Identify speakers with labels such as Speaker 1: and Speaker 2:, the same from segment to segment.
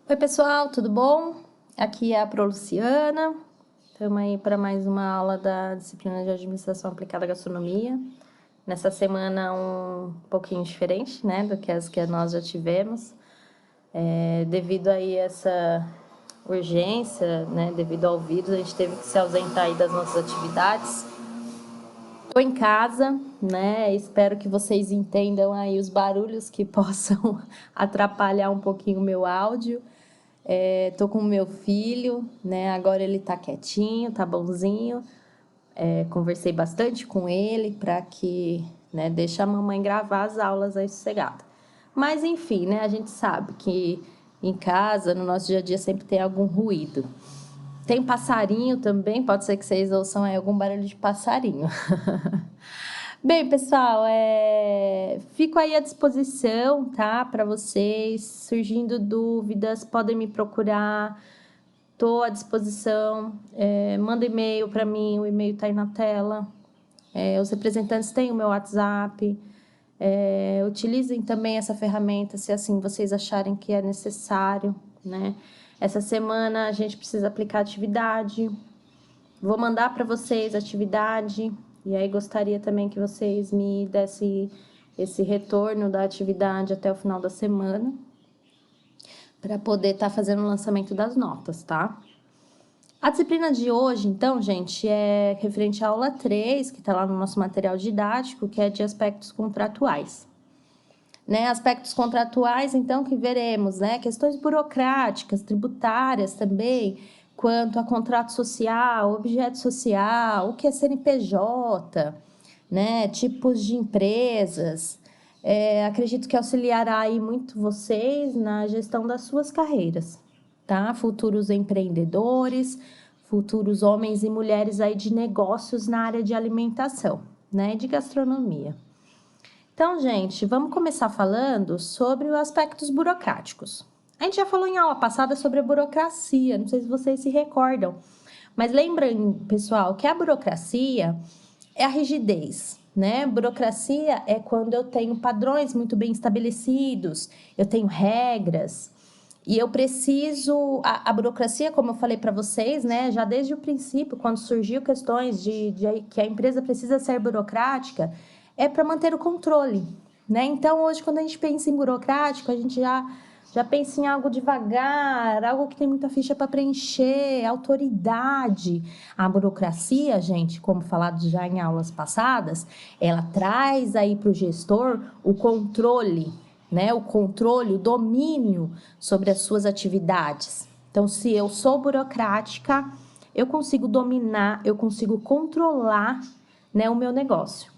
Speaker 1: Oi, pessoal, tudo bom? Aqui é a Pro Luciana. Estamos aí para mais uma aula da disciplina de Administração Aplicada à Gastronomia. Nessa semana um pouquinho diferente, né, do que as que nós já tivemos. Devido aí a essa urgência, né, devido ao vírus, a gente teve que se ausentar aí das nossas atividades. Estou em casa, né? Espero que vocês entendam aí os barulhos que possam atrapalhar um pouquinho o meu áudio. Tô com o meu filho, né? Agora ele tá quietinho, tá bonzinho. Conversei bastante com ele para que, né, deixe a mamãe gravar as aulas aí sossegada. Mas enfim, né? A gente sabe que em casa, no nosso dia a dia, sempre tem algum ruído. Tem passarinho também, pode ser que vocês ouçam aí algum barulho de passarinho. Bem, pessoal, fico aí à disposição, tá? Para vocês, surgindo dúvidas, podem me procurar. Estou à disposição. Manda e-mail para mim, o e-mail está aí na tela. Os representantes têm o meu WhatsApp. Utilizem também essa ferramenta se assim vocês acharem que é necessário, né? Essa semana a gente precisa aplicar atividade. Vou mandar para vocês a atividade. E aí gostaria também que vocês me dessem esse retorno da atividade até o final da semana, para poder estar fazendo o lançamento das notas, tá? A disciplina de hoje, então, gente, é referente à aula 3, que está lá no nosso material didático, que é de aspectos contratuais. Né? Aspectos contratuais, então, que veremos, né? Questões burocráticas, tributárias também, quanto a contrato social, objeto social, o que é CNPJ, né? Tipos de empresas. Acredito que auxiliará aí muito vocês na gestão das suas carreiras, tá? Futuros empreendedores, futuros homens e mulheres aí de negócios na área de alimentação, né? De gastronomia. Então, gente, vamos começar falando sobre os aspectos burocráticos. A gente já falou em aula passada sobre a burocracia, não sei se vocês se recordam, mas lembrem, pessoal, que a burocracia é a rigidez, né? Burocracia é quando eu tenho padrões muito bem estabelecidos, eu tenho regras, e eu preciso. A burocracia, como eu falei para vocês, né? Já desde o princípio, quando surgiu questões de que a empresa precisa ser burocrática, é para manter o controle, né? Então, hoje, quando a gente pensa em burocrático, a gente já pensa em algo devagar, algo que tem muita ficha para preencher, autoridade. A burocracia, gente, como falado já em aulas passadas, ela traz aí para o gestor o controle, né? O controle, o domínio sobre as suas atividades. Então, se eu sou burocrática, eu consigo dominar, eu consigo controlar, né, o meu negócio.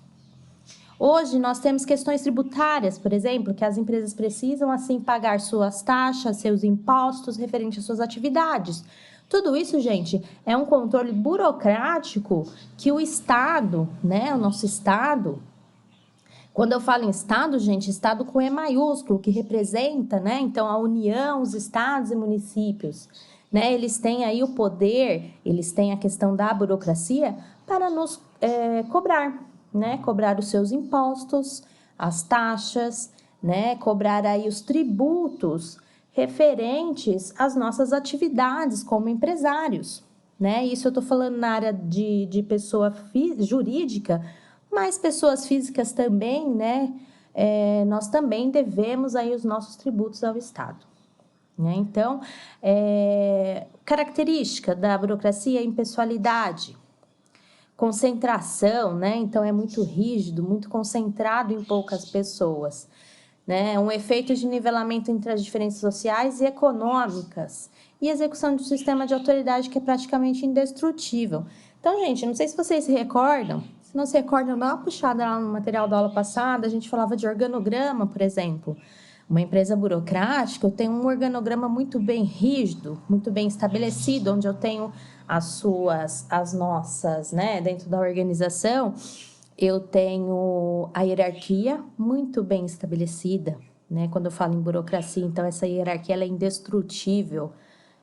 Speaker 1: Hoje, nós temos questões tributárias, por exemplo, que as empresas precisam, assim, pagar suas taxas, seus impostos referentes às suas atividades. Tudo isso, gente, é um controle burocrático que o Estado, né, o nosso Estado, quando eu falo em Estado, gente, Estado com E maiúsculo, que representa, né, então, a União, os estados e municípios, né, eles têm aí o poder, eles têm a questão da burocracia para nos cobrar, né, cobrar os seus impostos, as taxas, né, cobrar aí os tributos referentes às nossas atividades como empresários, né? Isso eu estou falando na área de pessoa jurídica, mas pessoas físicas também, né? Nós também devemos aí os nossos tributos ao Estado. Né? Então, característica da burocracia é impessoalidade, concentração, né? Então é muito rígido, muito concentrado em poucas pessoas, né? Um efeito de nivelamento entre as diferenças sociais e econômicas e execução de um sistema de autoridade que é praticamente indestrutível. Então, gente, não sei se vocês se recordam, se não se recordam, dá uma puxada lá no material da aula passada, a gente falava de organograma, por exemplo. Uma empresa burocrática, eu tenho um organograma muito bem rígido, muito bem estabelecido, onde eu tenho as nossas, né, dentro da organização, eu tenho a hierarquia muito bem estabelecida, né? Quando eu falo em burocracia, então essa hierarquia ela é indestrutível,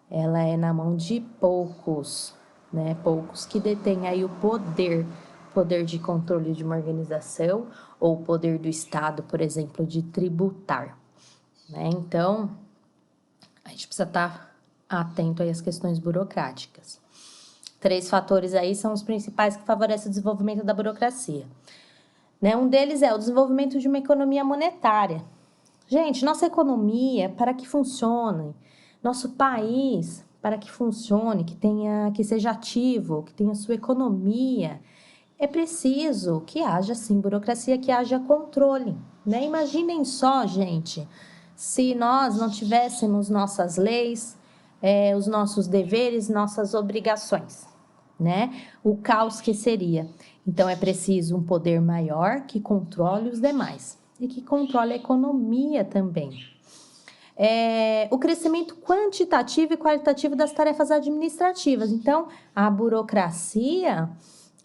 Speaker 1: ela é na mão de poucos, né? Poucos que detêm aí o poder de controle de uma organização ou o poder do Estado, por exemplo, de tributar, né? Então, A gente precisa estar atento aí às questões burocráticas. 3 fatores aí são os principais que favorecem o desenvolvimento da burocracia. Né? Um deles é o desenvolvimento de uma economia monetária. Gente, nossa economia, para que funcione, nosso país, para que funcione, que seja ativo, que tenha sua economia, é preciso que haja, sim, burocracia, que haja controle. Né? Imaginem só, gente, se nós não tivéssemos nossas leis, os nossos deveres, nossas obrigações, né? O caos que seria. Então, é preciso um poder maior que controle os demais e que controle a economia também. O crescimento quantitativo e qualitativo das tarefas administrativas. Então, a burocracia,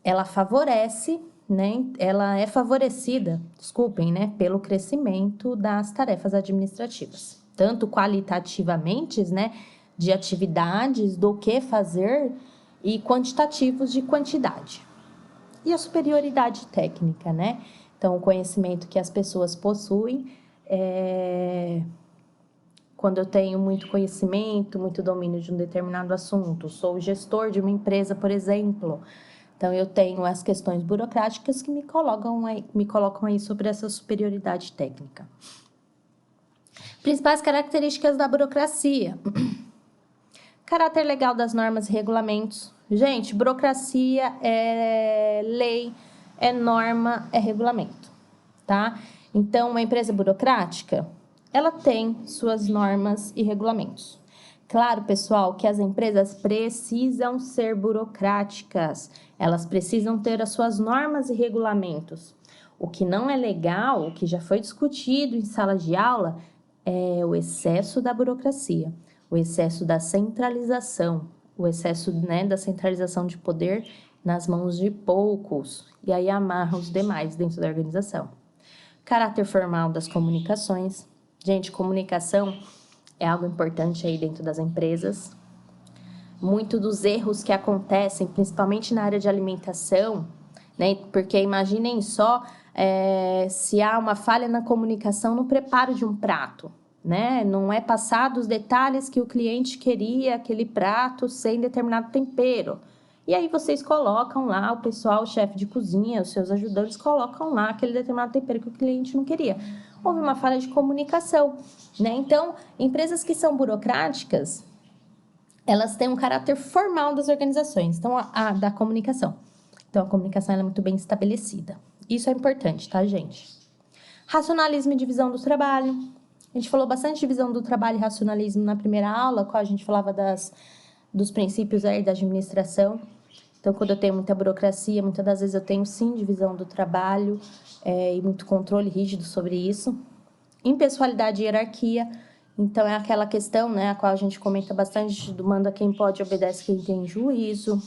Speaker 1: ela favorece, né? Ela é favorecida, desculpem, né? Pelo crescimento das tarefas administrativas. Tanto qualitativamente, né? De atividades, do que fazer, e quantitativos de quantidade. E a superioridade técnica, né? Então, o conhecimento que as pessoas possuem, quando eu tenho muito conhecimento, muito domínio de um determinado assunto, sou gestor de uma empresa, por exemplo, então eu tenho as questões burocráticas que me colocam aí sobre essa superioridade técnica. Principais características da burocracia. Caráter legal das normas e regulamentos. Gente, burocracia é lei, é norma, é regulamento, tá? Então, uma empresa burocrática, ela tem suas normas e regulamentos. Claro, pessoal, que as empresas precisam ser burocráticas, elas precisam ter as suas normas e regulamentos. O que não é legal, o que já foi discutido em sala de aula, é o excesso da burocracia, o excesso da centralização, o excesso, né, da centralização de poder nas mãos de poucos, e aí amarra os demais dentro da organização. Caráter formal das comunicações. Gente, comunicação é algo importante aí dentro das empresas. Muito dos erros que acontecem, principalmente na área de alimentação, né? Porque imaginem só se há uma falha na comunicação no preparo de um prato, né? Não é passado os detalhes que o cliente queria aquele prato sem determinado tempero. E aí vocês colocam lá, o pessoal, o chefe de cozinha, os seus ajudantes colocam lá aquele determinado tempero que o cliente não queria. Houve uma falha de comunicação, né? Então, empresas que são burocráticas, elas têm um caráter formal das organizações, então da comunicação. Então, a comunicação ela é muito bem estabelecida. Isso é importante, tá, gente? Racionalismo e divisão do trabalho. A gente falou bastante de divisão do trabalho e racionalismo na primeira aula, qual a gente falava dos princípios aí da administração. Então, quando eu tenho muita burocracia, muitas das vezes eu tenho, sim, divisão do trabalho e muito controle rígido sobre isso. Impessoalidade e hierarquia. Então, é aquela questão, né, a qual a gente comenta bastante, do manda quem pode, obedece quem tem juízo.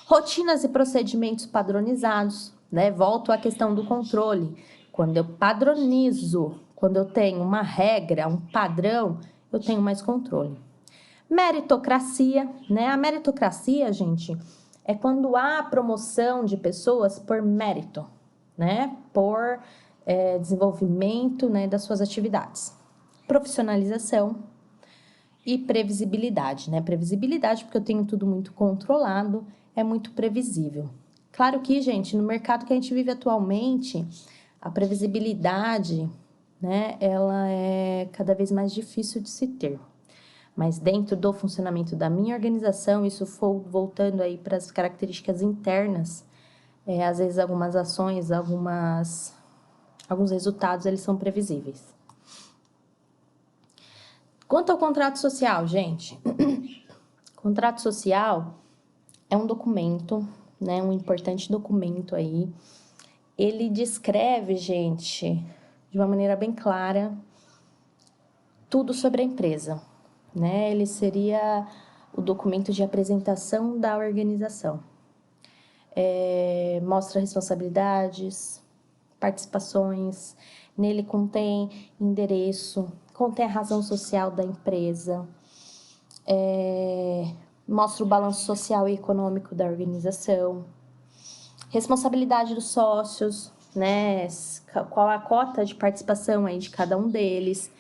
Speaker 1: Rotinas e procedimentos padronizados, né? Volto à questão do controle. Quando eu padronizo, quando eu tenho uma regra, um padrão, eu tenho mais controle. Meritocracia, né? A meritocracia, gente, é quando há promoção de pessoas por mérito, né? Por desenvolvimento, né, das suas atividades. Profissionalização e previsibilidade, né? Previsibilidade, porque eu tenho tudo muito controlado, é muito previsível. Claro que, gente, no mercado que a gente vive atualmente, a previsibilidade, né, ela é cada vez mais difícil de se ter. Mas dentro do funcionamento da minha organização, isso for voltando aí para as características internas, às vezes algumas ações, alguns resultados, eles são previsíveis. Quanto ao contrato social, gente, contrato social é um documento, né, um importante documento aí. Ele descreve, gente, de uma maneira bem clara, tudo sobre a empresa, né? Ele seria o documento de apresentação da organização. Mostra responsabilidades, participações, nele contém endereço, contém a razão social da empresa, mostra o balanço social e econômico da organização, responsabilidade dos sócios, né? Qual a cota de participação aí de cada um deles,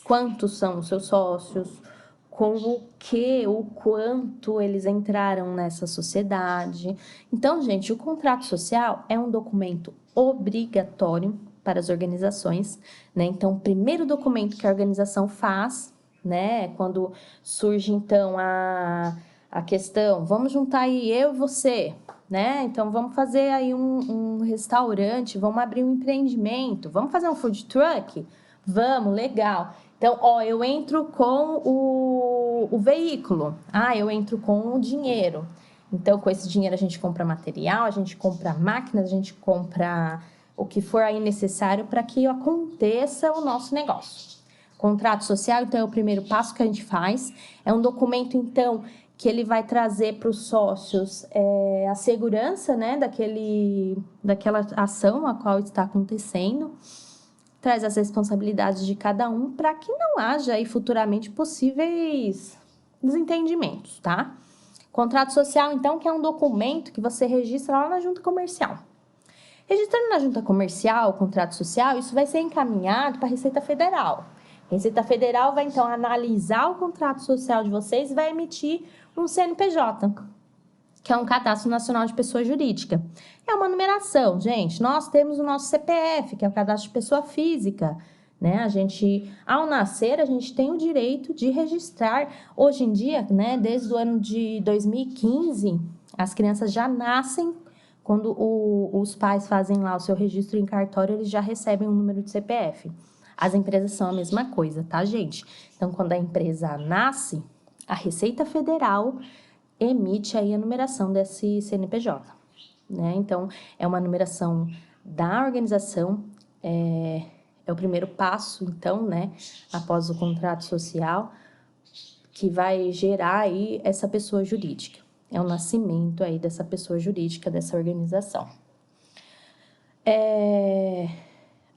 Speaker 1: quantos são os seus sócios, com o quanto eles entraram nessa sociedade. Então, gente, o contrato social é um documento obrigatório para as organizações, né? Então, o primeiro documento que a organização faz, né, quando surge, então, a questão, vamos juntar aí eu e você, né? Então, vamos fazer aí um restaurante, vamos abrir um empreendimento, vamos fazer um food truck? Vamos, legal. Então, eu entro com o veículo. Eu entro com o dinheiro. Então, com esse dinheiro a gente compra material, a gente compra máquinas, a gente compra o que for aí necessário para que aconteça o nosso negócio. Contrato social, então, é o primeiro passo que a gente faz. É um documento, então, que ele vai trazer para os sócios a segurança, né, daquela ação a qual está acontecendo. Traz as responsabilidades de cada um para que não haja aí futuramente possíveis desentendimentos, tá? Contrato social, então, que é um documento que você registra lá na junta comercial. Registrando na junta comercial o contrato social, isso vai ser encaminhado para a Receita Federal. A Receita Federal vai, então, analisar o contrato social de vocês e vai emitir um CNPJ, que é um Cadastro Nacional de Pessoa Jurídica. É uma numeração, gente. Nós temos o nosso CPF, que é o Cadastro de Pessoa Física, né? Ao nascer, a gente tem o direito de registrar. Hoje em dia, né, desde o ano de 2015, as crianças já nascem, quando os pais fazem lá o seu registro em cartório, eles já recebem um número de CPF. As empresas são a mesma coisa, tá, gente? Então, quando a empresa nasce, a Receita Federal emite aí a numeração desse CNPJ, né? Então, é uma numeração da organização, é o primeiro passo, então, né, após o contrato social, que vai gerar aí essa pessoa jurídica. É o nascimento aí dessa pessoa jurídica, dessa organização.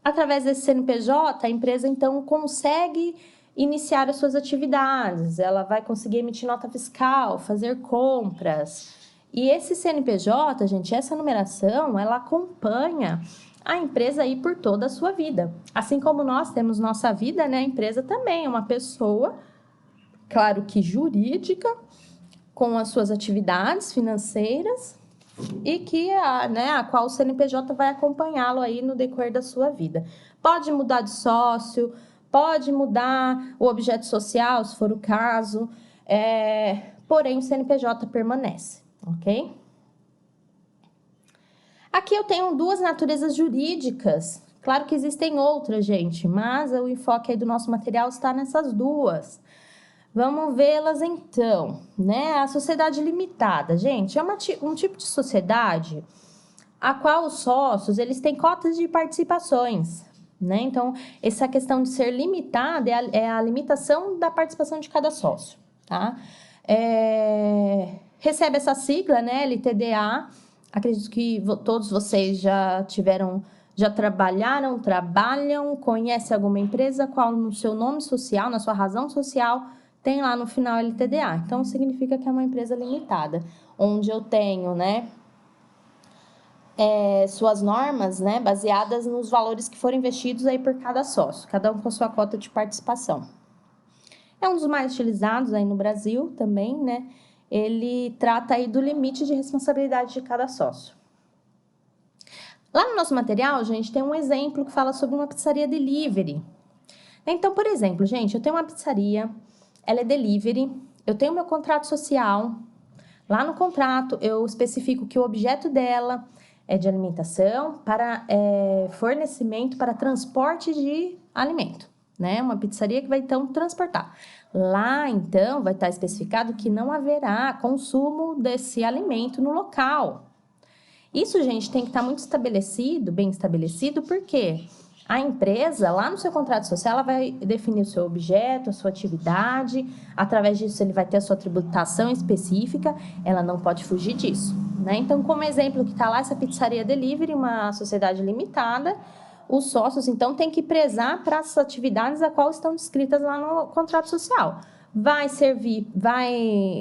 Speaker 1: Através desse CNPJ, a empresa, então, consegue iniciar as suas atividades, ela vai conseguir emitir nota fiscal, fazer compras. E esse CNPJ, gente, essa numeração, ela acompanha a empresa aí por toda a sua vida. Assim como nós temos nossa vida, né? A empresa também é uma pessoa, claro que jurídica, com as suas atividades financeiras e que a qual o CNPJ vai acompanhá-lo aí no decorrer da sua vida. Pode mudar de sócio, pode mudar o objeto social, se for o caso, porém o CNPJ permanece, ok? Aqui eu tenho duas naturezas jurídicas. Claro que existem outras, gente, mas o enfoque aí do nosso material está nessas duas. Vamos vê-las então, né? A sociedade limitada, gente, é um tipo de sociedade a qual os sócios, eles têm cotas de participações, né? Então, essa questão de ser limitada é a limitação da participação de cada sócio, tá? Recebe essa sigla, né? LTDA. Acredito que todos vocês já trabalham, conhecem alguma empresa, qual no seu nome social, na sua razão social, tem lá no final LTDA. Então, significa que é uma empresa limitada, onde eu tenho, né, suas normas, né, baseadas nos valores que foram investidos aí por cada sócio, cada um com a sua cota de participação. É um dos mais utilizados aí no Brasil também, né? Ele trata aí do limite de responsabilidade de cada sócio. Lá no nosso material, gente, tem um exemplo que fala sobre uma pizzaria delivery. Então, por exemplo, gente, eu tenho uma pizzaria, ela é delivery, eu tenho meu contrato social. Lá no contrato, eu especifico que o objeto dela é de alimentação para fornecimento para transporte de alimento, né? Uma pizzaria que vai, então, transportar. Lá, então, vai estar especificado que não haverá consumo desse alimento no local. Isso, gente, tem que estar muito estabelecido, bem estabelecido, porque a empresa, lá no seu contrato social, ela vai definir o seu objeto, a sua atividade. Através disso, ele vai ter a sua tributação específica. Ela não pode fugir disso, né? Então, como exemplo que está lá, essa pizzaria delivery, uma sociedade limitada, os sócios, então, têm que prezar para as atividades a qual estão descritas lá no contrato social. Vai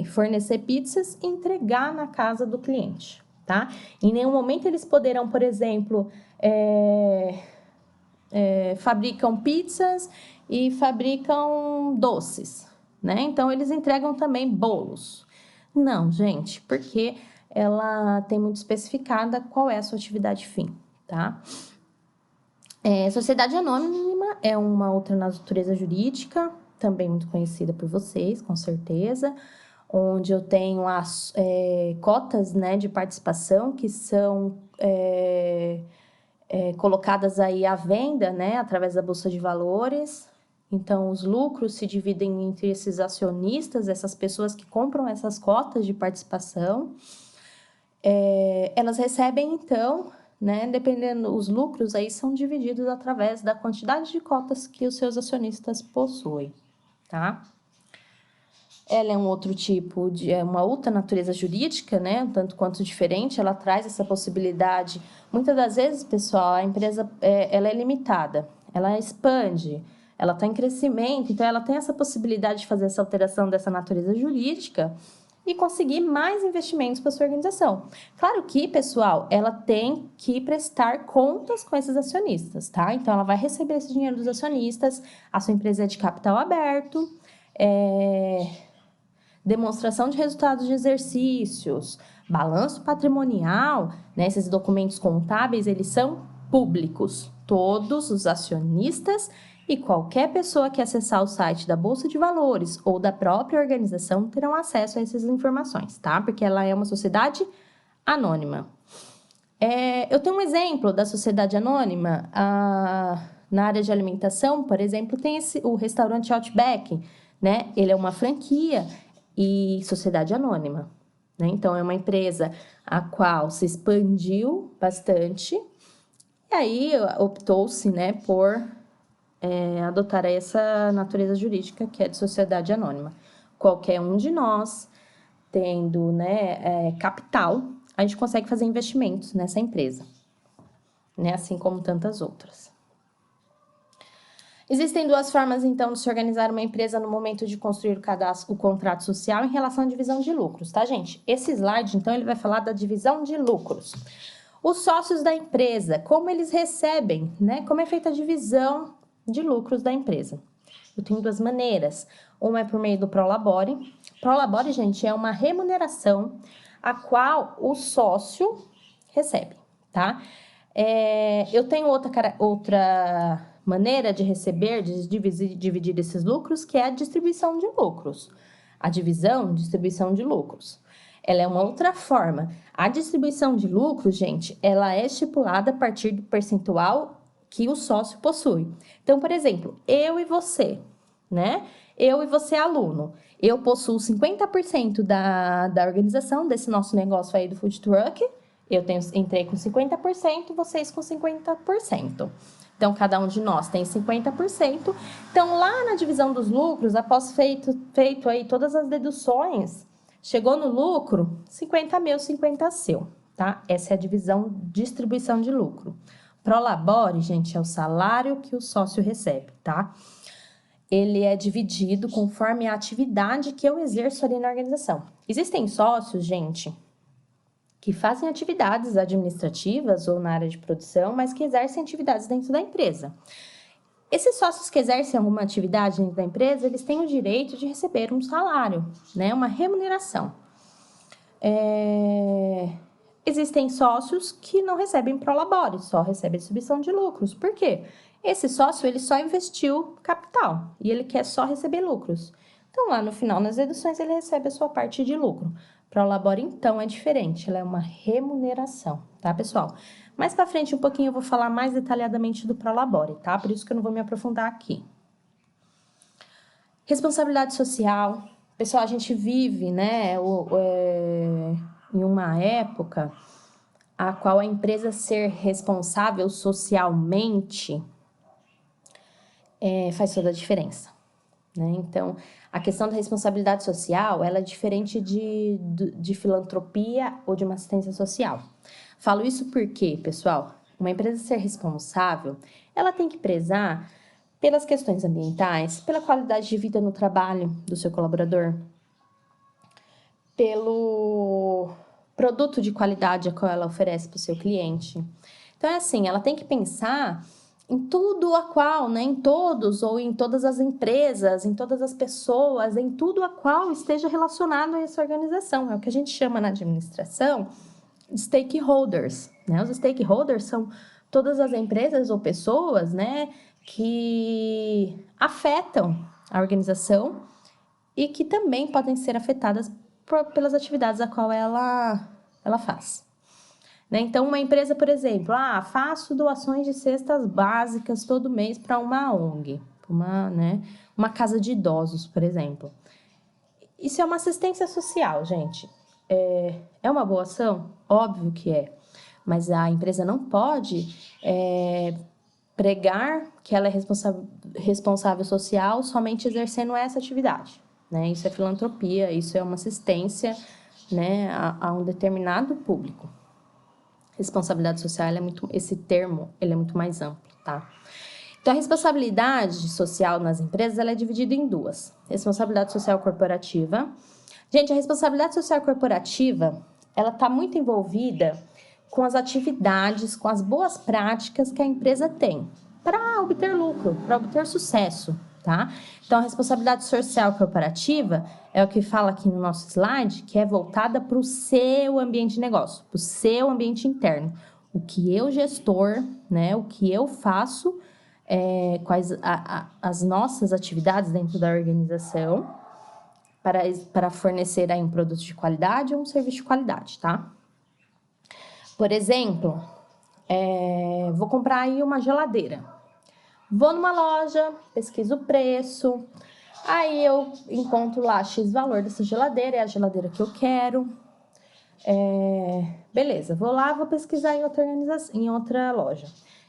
Speaker 1: fornecer pizzas e entregar na casa do cliente, tá? Em nenhum momento eles poderão, por exemplo, fabricam pizzas e fabricam doces, né? Então, eles entregam também bolos. Não, gente, porque ela tem muito especificada qual é a sua atividade fim, tá? Sociedade anônima é uma outra natureza jurídica, também muito conhecida por vocês, com certeza, onde eu tenho as cotas, né, de participação que são colocadas aí à venda, né, através da Bolsa de Valores. Então, os lucros se dividem entre esses acionistas, essas pessoas que compram essas cotas de participação. Elas recebem, então, né, dependendo, os lucros aí são divididos através da quantidade de cotas que os seus acionistas possuem, tá? Ela é um outro tipo é uma outra natureza jurídica, né, tanto quanto diferente, ela traz essa possibilidade. Muitas das vezes, pessoal, a empresa ela é limitada, ela expande, ela está em crescimento, então ela tem essa possibilidade de fazer essa alteração dessa natureza jurídica e conseguir mais investimentos para sua organização. Claro que, pessoal, ela tem que prestar contas com esses acionistas, tá? Então, ela vai receber esse dinheiro dos acionistas, a sua empresa é de capital aberto, demonstração de resultados de exercícios, balanço patrimonial, né? Esses documentos contábeis, eles são públicos. Todos os acionistas e qualquer pessoa que acessar o site da Bolsa de Valores ou da própria organização terão acesso a essas informações, tá? Porque ela é uma sociedade anônima. Eu tenho um exemplo da sociedade anônima. Na área de alimentação, por exemplo, tem o restaurante Outback, né? Ele é uma franquia e sociedade anônima, né? Então, é uma empresa a qual se expandiu bastante e aí optou-se, né, por adotar essa natureza jurídica que é de sociedade anônima. Qualquer um de nós, tendo, né, capital, a gente consegue fazer investimentos nessa empresa, né, assim como tantas outras. Existem duas formas, então, de se organizar uma empresa no momento de construir o contrato social em relação à divisão de lucros, tá, gente? Esse slide, então, ele vai falar da divisão de lucros. Os sócios da empresa, como eles recebem, né? Como é feita a divisão de lucros da empresa? Eu tenho duas maneiras. Uma é por meio do Prolabore. Prolabore, gente, é uma remuneração a qual o sócio recebe, tá? Eu tenho outra maneira de receber, de dividir esses lucros, que é a distribuição de lucros. A distribuição de lucros. Ela é uma outra forma. A distribuição de lucros, gente, ela é estipulada a partir do percentual que o sócio possui. Então, por exemplo, eu e você, né? Eu e você, aluno. Eu possuo 50% da organização desse nosso negócio aí do food truck. Entrei com 50%, vocês com 50%. Então, cada um de nós tem 50%. Então, lá na divisão dos lucros, após feito aí todas as deduções, chegou no lucro, 50 meu, 50 seu, tá? Essa é a distribuição de lucro. Prolabore, gente, é o salário que o sócio recebe, tá? Ele é dividido conforme a atividade que eu exerço ali na organização. Existem sócios, gente, que fazem atividades administrativas ou na área de produção, mas que exercem atividades dentro da empresa. Esses sócios que exercem alguma atividade dentro da empresa, eles têm o direito de receber um salário, né? Uma remuneração. Existem sócios que não recebem prolabore, só recebem distribuição de lucros. Por quê? Esse sócio, ele só investiu capital e ele quer só receber lucros. Então, lá no final, nas deduções, ele recebe a sua parte de lucro. Prolabore, então, é diferente, ela é uma remuneração, tá, pessoal? Mais pra frente, um pouquinho, eu vou falar mais detalhadamente do Prolabore, tá? Por isso que eu não vou me aprofundar aqui. Responsabilidade social. Pessoal, a gente vive, né, em uma época a qual a empresa ser responsável socialmente faz toda a diferença, né? Então, a questão da responsabilidade social, ela é diferente de filantropia ou de uma assistência social. Falo isso porque, pessoal, uma empresa ser responsável, ela tem que prezar pelas questões ambientais, pela qualidade de vida no trabalho do seu colaborador, pelo produto de qualidade a qual ela oferece para o seu cliente. Então, é assim, ela tem que pensar em tudo a qual, né, em todos ou em todas as empresas, em todas as pessoas, em tudo a qual esteja relacionado a essa organização. É o que a gente chama na administração stakeholders, né? Os stakeholders são todas as empresas ou pessoas, né, que afetam a organização e que também podem ser afetadas pelas atividades a qual ela faz. Né? Então, uma empresa, por exemplo, faço doações de cestas básicas todo mês para uma ONG, uma casa de idosos, por exemplo. Isso é uma assistência social, gente. É uma boa ação? Óbvio que é. Mas a empresa não pode pregar que ela é responsável social somente exercendo essa atividade. Né? Isso é filantropia, isso é uma assistência, né, a um determinado público. Responsabilidade social, esse termo ele é muito mais amplo, tá? Então, a responsabilidade social nas empresas ela é dividida em duas. Responsabilidade social corporativa. Gente, a responsabilidade social corporativa, ela está muito envolvida com as atividades, com as boas práticas que a empresa tem para obter lucro, para obter sucesso, tá? Então, a responsabilidade social corporativa é o que fala aqui no nosso slide, que é voltada para o seu ambiente de negócio, para o seu ambiente interno. O que eu, gestor, né, o que eu faço, quais as nossas atividades dentro da organização para fornecer aí um produto de qualidade ou um serviço de qualidade, tá? Por exemplo, vou comprar aí uma geladeira. Vou numa loja, pesquiso o preço, aí eu encontro lá X valor dessa geladeira, é a geladeira que eu quero. Beleza, vou lá, vou pesquisar em outra loja.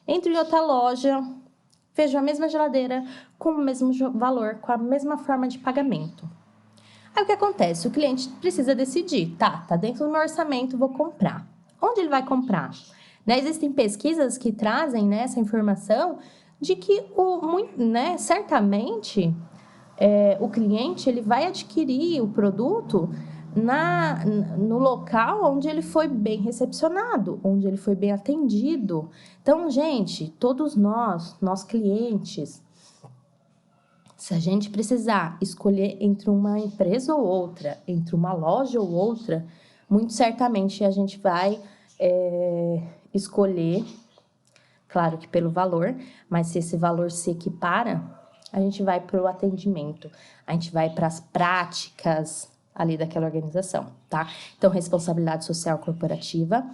Speaker 1: Entro em outra loja, vejo a mesma geladeira com o mesmo valor, com a mesma forma de pagamento. Aí o que acontece? O cliente precisa decidir, tá dentro do meu orçamento, vou comprar. Onde ele vai comprar? Né? Existem pesquisas que trazem, né, essa informação de que certamente o cliente ele vai adquirir o produto no local onde ele foi bem recepcionado, onde ele foi bem atendido. Então, gente, todos nós clientes, se a gente precisar escolher entre uma empresa ou outra, entre uma loja ou outra, muito certamente a gente vai escolher, claro que pelo valor, mas se esse valor se equipara, a gente vai para o atendimento, a gente vai para as práticas ali daquela organização, tá? Então, responsabilidade social corporativa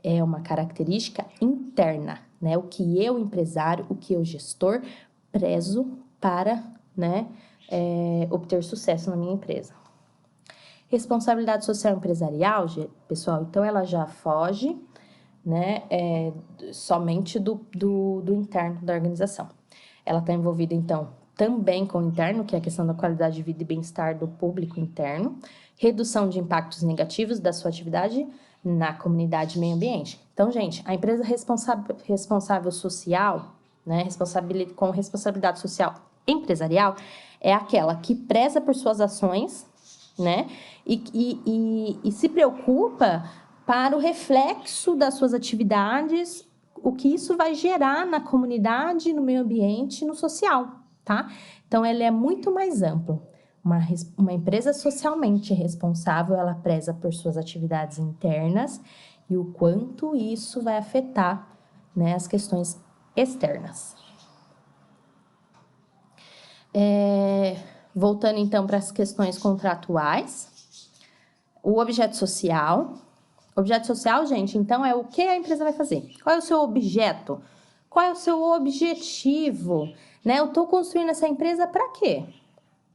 Speaker 1: é uma característica interna, né? O que eu, empresário, o que eu, gestor, prezo para, né, obter sucesso na minha empresa. Responsabilidade social empresarial, pessoal, então ela já foge, né, somente do interno da organização. Ela está envolvida, então, também com o interno, que é a questão da qualidade de vida e bem-estar do público interno, redução de impactos negativos da sua atividade na comunidade e meio ambiente. Então, gente, a empresa responsável social, né, com responsabilidade social empresarial, é aquela que preza por suas ações, né, e se preocupa para o reflexo das suas atividades, o que isso vai gerar na comunidade, no meio ambiente e no social, tá? Então, ele é muito mais amplo. Uma empresa socialmente responsável, ela preza por suas atividades internas e o quanto isso vai afetar, né, as questões externas. Voltando, então, para as questões contratuais. O objeto social. Objeto social, gente, então, é o que a empresa vai fazer. Qual é o seu objeto? Qual é o seu objetivo? Né? Eu estou construindo essa empresa para quê?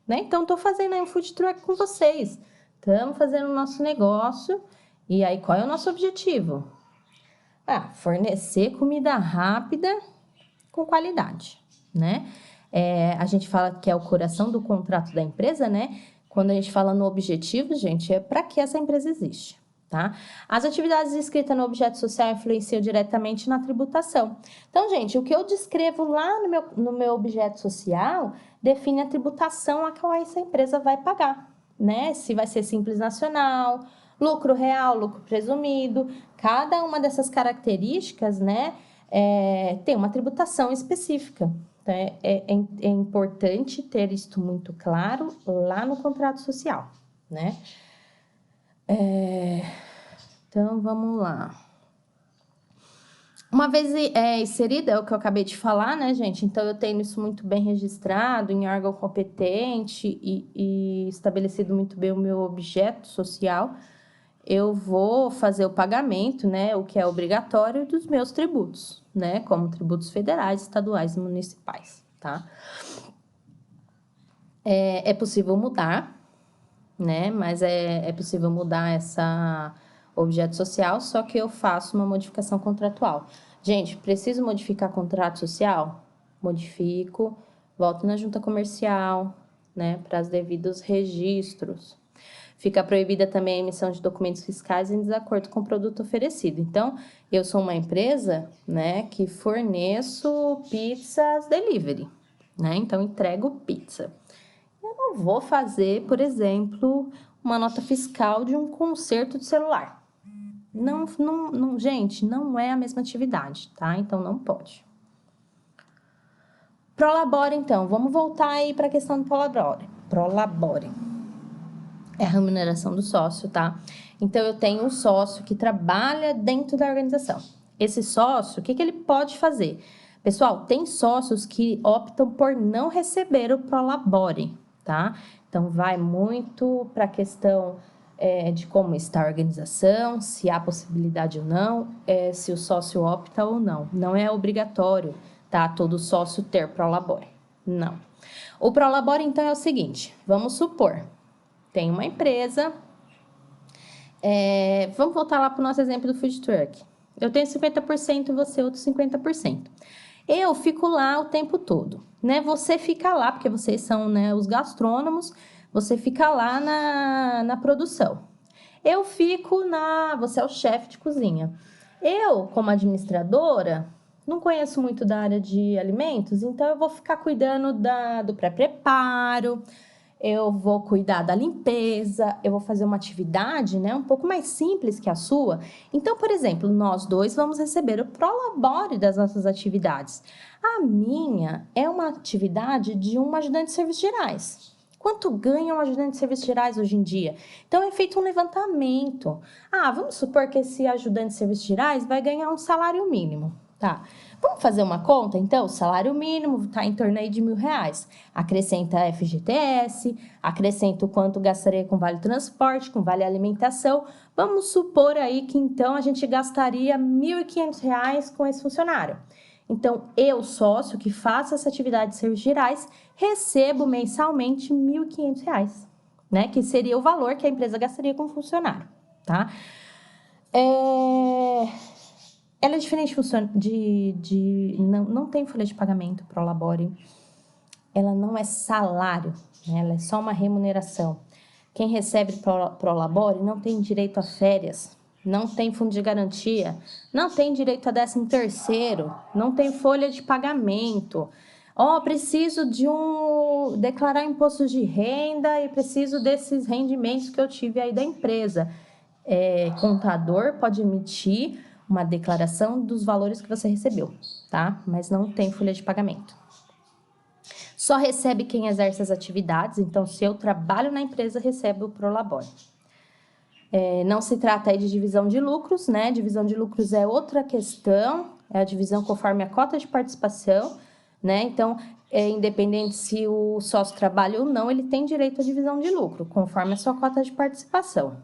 Speaker 1: Né? Então, estou fazendo aí um food truck com vocês. Estamos fazendo o nosso negócio. E aí, qual é o nosso objetivo? Fornecer comida rápida com qualidade, né? A gente fala que é o coração do contrato da empresa, né? Quando a gente fala no objetivo, gente, é para que essa empresa existe, tá? As atividades descritas no objeto social influenciam diretamente na tributação. Então, gente, o que eu descrevo lá no meu objeto social define a tributação a qual essa empresa vai pagar, né? Se vai ser simples nacional, lucro real, lucro presumido, cada uma dessas características, né, tem uma tributação específica. Então, é importante ter isto muito claro lá no contrato social, né? Então, vamos lá. Uma vez inserida, é o que eu acabei de falar, né, gente? Então, eu tenho isso muito bem registrado em órgão competente e estabelecido muito bem o meu objeto social, eu vou fazer o pagamento, né, o que é obrigatório dos meus tributos, né, como tributos federais, estaduais e municipais, tá? É possível mudar, né, mas é possível mudar essa objeto social, só que eu faço uma modificação contratual. Gente, preciso modificar contrato social? Modifico, volto na junta comercial, né, para os devidos registros. Fica proibida também a emissão de documentos fiscais em desacordo com o produto oferecido. Então, eu sou uma empresa, né, que forneço pizzas delivery, né? Então, entrego pizza. Eu não vou fazer, por exemplo, uma nota fiscal de um conserto de celular. Não, gente, não é a mesma atividade, tá? Então, não pode. Prolabore, então. Vamos voltar aí para a questão do prolabore. Prolabore. É a remuneração do sócio, tá? Então, eu tenho um sócio que trabalha dentro da organização. Esse sócio, o que ele pode fazer? Pessoal, tem sócios que optam por não receber o prolabore, tá? Então, vai muito para a questão de como está a organização, se há possibilidade ou não, se o sócio opta ou não. Não é obrigatório, tá? Todo sócio ter prolabore. Não. O prolabore, então, é o seguinte. Vamos supor... Tem uma empresa, vamos voltar lá para o nosso exemplo do food truck. Eu tenho 50%, você outro 50%. Eu fico lá o tempo todo, né? Você fica lá, porque vocês são, né, os gastrônomos, você fica lá na produção. Eu fico você é o chefe de cozinha. Eu, como administradora, não conheço muito da área de alimentos, então eu vou ficar cuidando do pré-preparo, eu vou cuidar da limpeza, eu vou fazer uma atividade, né, um pouco mais simples que a sua. Então, por exemplo, nós dois vamos receber o prolabore das nossas atividades. A minha é uma atividade de um ajudante de serviços gerais. Quanto ganha um ajudante de serviços gerais hoje em dia? Então, é feito um levantamento. Vamos supor que esse ajudante de serviços gerais vai ganhar um salário mínimo, tá? Vamos fazer uma conta, então? O salário mínimo está em torno aí de R$1.000. Acrescenta FGTS, acrescenta o quanto gastaria com vale transporte, com vale alimentação. Vamos supor aí que, então, a gente gastaria R$1.500 com esse funcionário. Então, eu, sócio, que faço essa atividade de serviços gerais, recebo mensalmente R$1.500, né? Que seria o valor que a empresa gastaria com o funcionário, tá? Ela é diferente não tem folha de pagamento prolabore. Ela não é salário, né? Ela é só uma remuneração. Quem recebe prolabore não tem direito a férias, não tem fundo de garantia, não tem direito a 13º, não tem folha de pagamento. Preciso declarar impostos de renda e preciso desses rendimentos que eu tive aí da empresa. Contador pode emitir uma declaração dos valores que você recebeu, tá? Mas não tem folha de pagamento. Só recebe quem exerce as atividades, então, se eu trabalho na empresa, recebo o prolabore. Não se trata aí de divisão de lucros, né? Divisão de lucros é outra questão, é a divisão conforme a cota de participação, né? Então, independente se o sócio trabalha ou não, ele tem direito à divisão de lucro, conforme a sua cota de participação.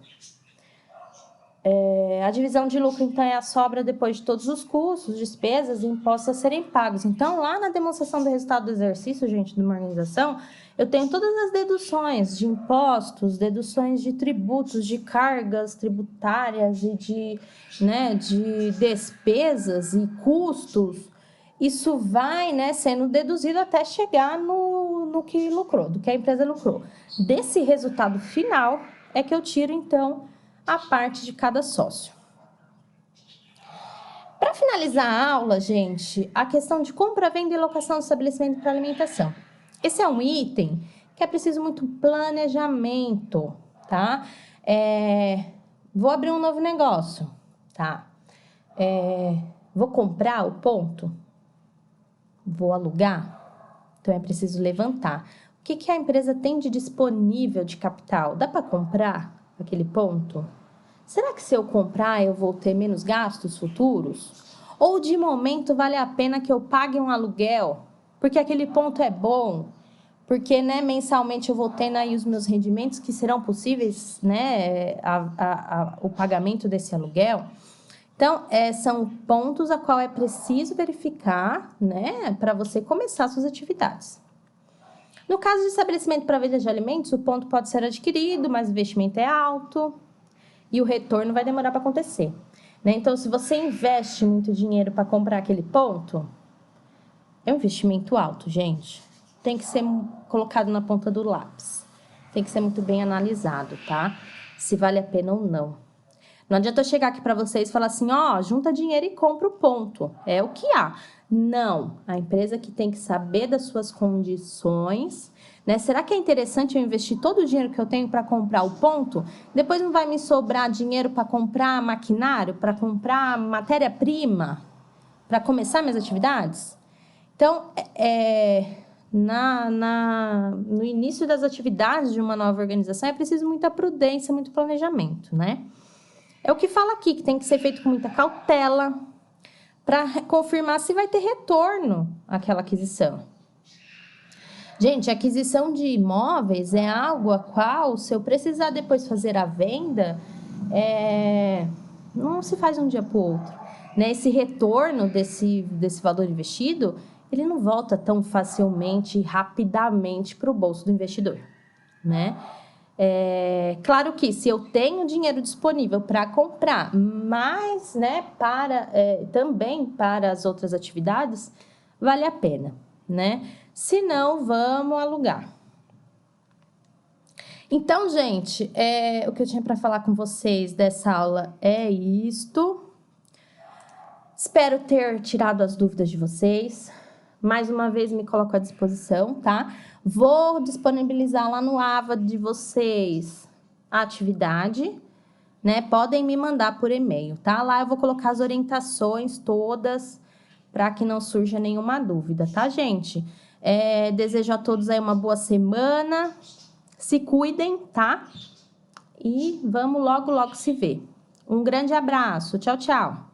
Speaker 1: A divisão de lucro, então, é a sobra depois de todos os custos, despesas e impostos a serem pagos. Então, lá na demonstração do resultado do exercício, gente, de uma organização, eu tenho todas as deduções de impostos, deduções de tributos, de cargas tributárias e de despesas e custos. Isso vai, né, sendo deduzido até chegar no que lucrou, do que a empresa lucrou. Desse resultado final é que eu tiro, então, a parte de cada sócio. Para finalizar a aula, gente, a questão de compra, venda e locação do estabelecimento para alimentação. Esse é um item que é preciso muito planejamento, tá? Vou abrir um novo negócio, tá? Vou comprar o ponto? Vou alugar? Então, é preciso levantar. O que a empresa tem de disponível de capital? Dá para comprar aquele ponto? Será que se eu comprar eu vou ter menos gastos futuros? Ou de momento vale a pena que eu pague um aluguel? Porque aquele ponto é bom? Porque, né, mensalmente eu vou tendo aí os meus rendimentos que serão possíveis, né, o pagamento desse aluguel. Então, são pontos a qual é preciso verificar, né, para você começar suas atividades. No caso de estabelecimento para venda de alimentos, o ponto pode ser adquirido, mas o investimento é alto e o retorno vai demorar para acontecer, né? Então, se você investe muito dinheiro para comprar aquele ponto, é um investimento alto, gente. Tem que ser colocado na ponta do lápis. Tem que ser muito bem analisado, tá? Se vale a pena ou não. Não adianta eu chegar aqui para vocês e falar assim, ó, junta dinheiro e compra o ponto. É o que há. Não. A empresa que tem que saber das suas condições, né? Será que é interessante eu investir todo o dinheiro que eu tenho para comprar o ponto? Depois não vai me sobrar dinheiro para comprar maquinário, para comprar matéria-prima, para começar minhas atividades? Então, no início das atividades de uma nova organização, é preciso muita prudência, muito planejamento, né? É o que fala aqui, que tem que ser feito com muita cautela para confirmar se vai ter retorno àquela aquisição. Gente, a aquisição de imóveis é algo a qual, se eu precisar depois fazer a venda, não se faz de um dia para o outro, né? Esse retorno desse valor investido, ele não volta tão facilmente e rapidamente para o bolso do investidor, né? Claro que se eu tenho dinheiro disponível para comprar, mas, né, também para as outras atividades, vale a pena, né? Se não, vamos alugar. Então, gente, o que eu tinha para falar com vocês dessa aula é isto. Espero ter tirado as dúvidas de vocês. Mais uma vez, me coloco à disposição, tá? Vou disponibilizar lá no AVA de vocês a atividade, né? Podem me mandar por e-mail, tá? Lá eu vou colocar as orientações todas para que não surja nenhuma dúvida, tá, gente? Desejo a todos aí uma boa semana. Se cuidem, tá? E vamos logo, logo se ver. Um grande abraço. Tchau, tchau.